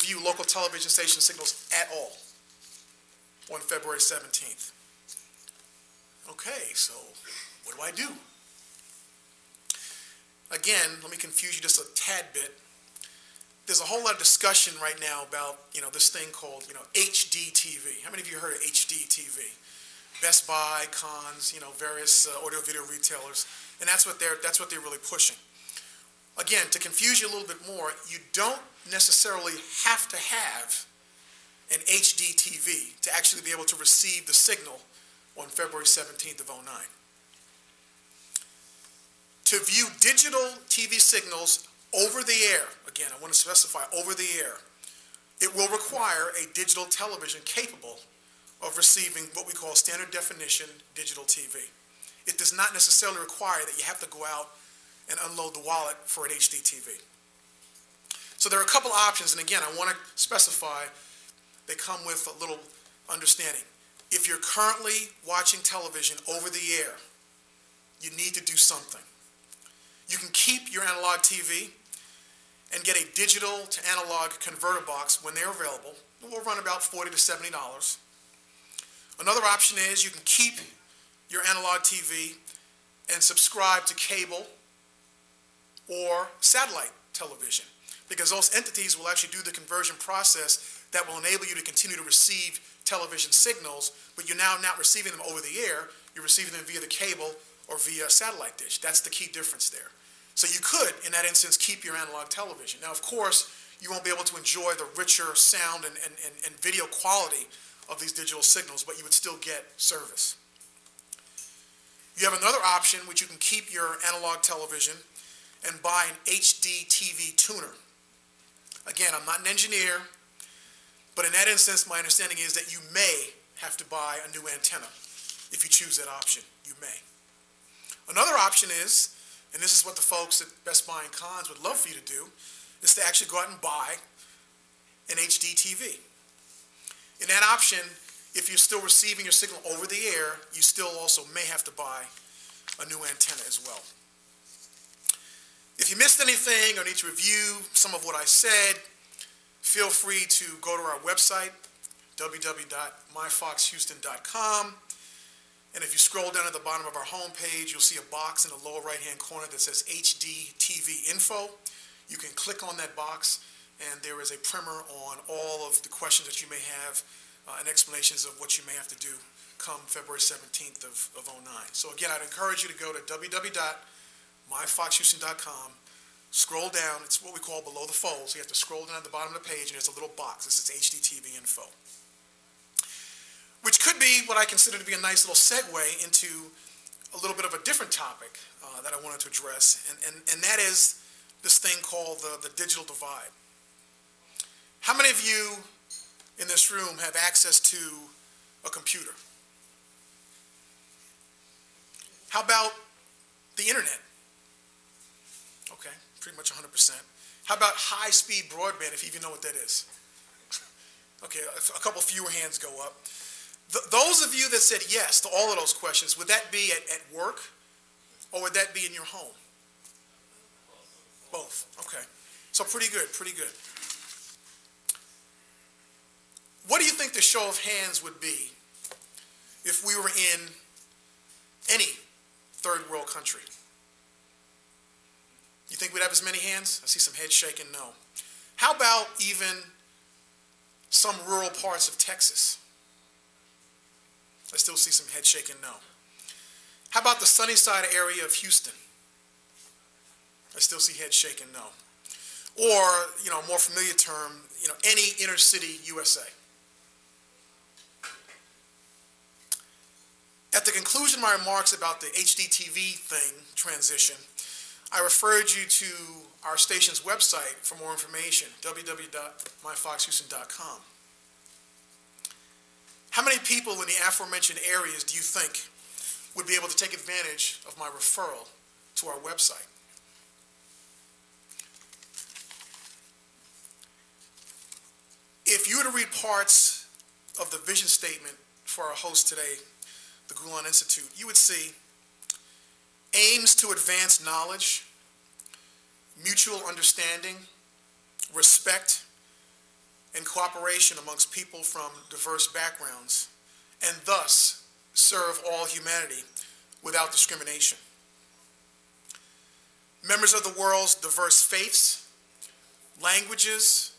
review local television station signals at all on February 17th. Okay, so what do I do? Again, let me confuse you just a tad bit. There's a whole lot of discussion right now about, this thing called, HD TV. How many of you heard of HD TV? Best Buy, Cons, various audio video retailers, and that's what they're really pushing. Again, to confuse you a little bit more, you don't necessarily have to have an HD TV to actually be able to receive the signal on February 17th of 09. To view digital TV signals over the air, again, I want to specify over the air, it will require a digital television capable of receiving what we call standard definition digital TV. It does not necessarily require that you have to go out and unload the wallet for an HD TV. So there are a couple options, and again, I want to specify they come with a little understanding. If you're currently watching television over the air, you need to do something. You can keep your analog TV and get a digital to analog converter box when they're available. It will run about $40 to $70. Another option is you can keep your analog TV and subscribe to cable or satellite television, because those entities will actually do the conversion process that will enable you to continue to receive television signals, but you're now not receiving them over the air, you're receiving them via the cable or via satellite dish. That's the key difference there. So you could, in that instance, keep your analog television. Now, of course, you won't be able to enjoy the richer sound and video quality of these digital signals, but you would still get service. You have another option, which you can keep your analog television and buy an HD TV tuner. Again, I'm not an engineer, but in that instance, my understanding is that you may have to buy a new antenna if you choose that option. You may. Another option is, and this is what the folks at Best Buy and Cons would love for you to do, is to actually go out and buy an HD TV. In that option, if you're still receiving your signal over the air, you still also may have to buy a new antenna as well. If you missed anything or need to review some of what I said, feel free to go to our website, www.myfoxhouston.com. And if you scroll down at the bottom of our homepage, you'll see a box in the lower right-hand corner that says HD TV Info. You can click on that box, and there is a primer on all of the questions that you may have and explanations of what you may have to do come February 17th of 09. So again, I'd encourage you to go to www.myfoxhouston.com, scroll down, it's what we call below the fold, so you have to scroll down at the bottom of the page, and there's a little box that says HD TV Info, which could be what I consider to be a nice little segue into a little bit of a different topic that I wanted to address, and that is this thing called the digital divide. How many of you in this room have access to a computer? How about the internet? Okay, pretty much 100%. How about high-speed broadband, if you even know what that is? Okay, a couple fewer hands go up. Those of you that said yes to all of those questions, would that be at work or would that be in your home? Both, okay. So pretty good, pretty good. What do you think the show of hands would be if we were in any third world country? You think we'd have as many hands? I see some heads shaking, no. How about even some rural parts of Texas? I still see some head shaking, no. How about the Sunnyside area of Houston? I still see head shaking, no. Or, a more familiar term, any inner city USA. At the conclusion of my remarks about the HDTV thing, transition, I referred you to our station's website for more information, www.myfoxhouston.com. How many people in the aforementioned areas do you think would be able to take advantage of my referral to our website? If you were to read parts of the vision statement for our host today, the Gulen Institute, you would see aims to advance knowledge, mutual understanding, respect, and cooperation amongst people from diverse backgrounds, and thus serve all humanity without discrimination. Members of the world's diverse faiths, languages,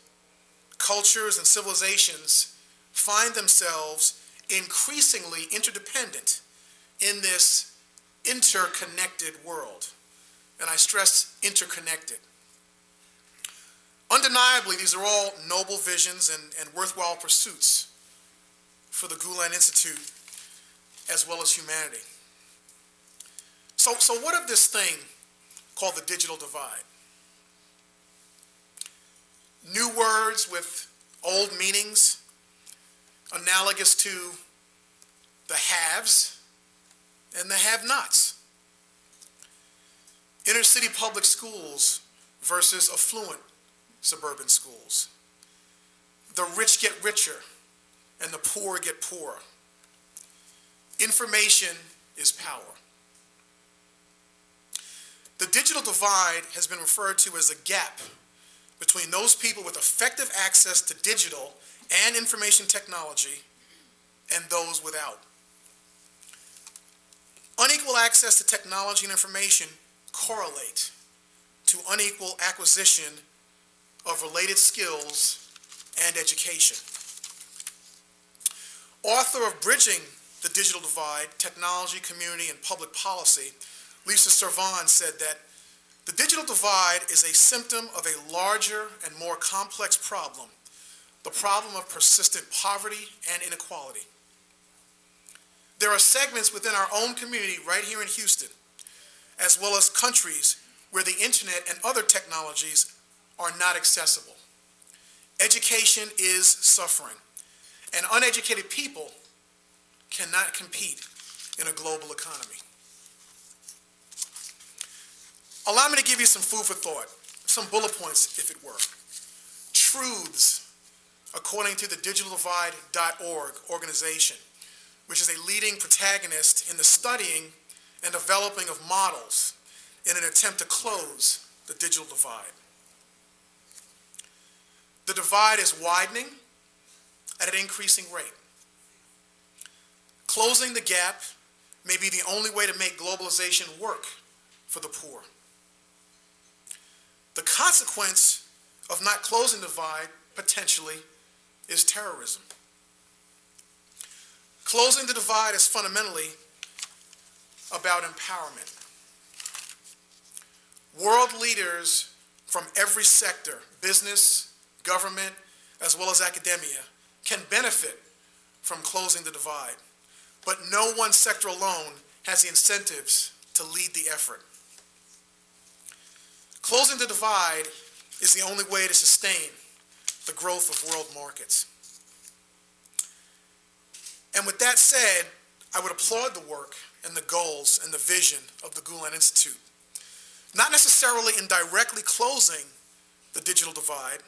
cultures, and civilizations find themselves increasingly interdependent in this interconnected world. And I stress interconnected. Undeniably, these are all noble visions and worthwhile pursuits for the Gulen Institute as well as humanity. So what of this thing called the digital divide? New words with old meanings, analogous to the haves and the have-nots. Inner-city public schools versus affluent suburban schools. The rich get richer and the poor get poorer. Information is power. The digital divide has been referred to as a gap between those people with effective access to digital and information technology and those without. Unequal access to technology and information correlate to unequal acquisition of related skills and education. Author of Bridging the Digital Divide, Technology, Community, and Public Policy, Lisa Servan said that the digital divide is a symptom of a larger and more complex problem, the problem of persistent poverty and inequality. There are segments within our own community right here in Houston, as well as countries where the internet and other technologies are not accessible. Education is suffering, and uneducated people cannot compete in a global economy. Allow me to give you some food for thought, some bullet points, if it were. Truths, according to the digitaldivide.org organization, which is a leading protagonist in the studying and developing of models in an attempt to close the digital divide. The divide is widening at an increasing rate. Closing the gap may be the only way to make globalization work for the poor. The consequence of not closing the divide, potentially, is terrorism. Closing the divide is fundamentally about empowerment. World leaders from every sector, business, government, as well as academia, can benefit from closing the divide, but no one sector alone has the incentives to lead the effort. Closing the divide is the only way to sustain the growth of world markets. And with that said, I would applaud the work and the goals and the vision of the Gulen Institute, not necessarily in directly closing the digital divide,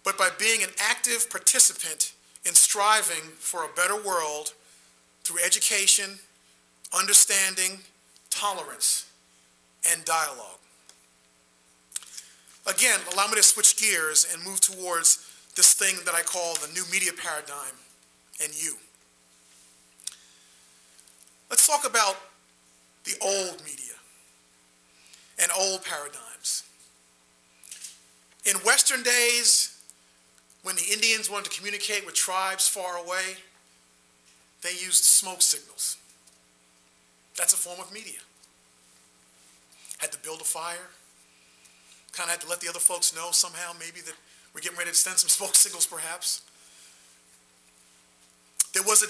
but by being an active participant in striving for a better world through education, understanding, tolerance, and dialogue. Again, allow me to switch gears and move towards this thing that I call the new media paradigm and you. Let's talk about the old media and old paradigms. In Western days, when the Indians wanted to communicate with tribes far away, they used smoke signals. That's a form of media. Had to build a fire, kind of had to let the other folks know somehow maybe that we're getting ready to send some smoke signals perhaps. There was a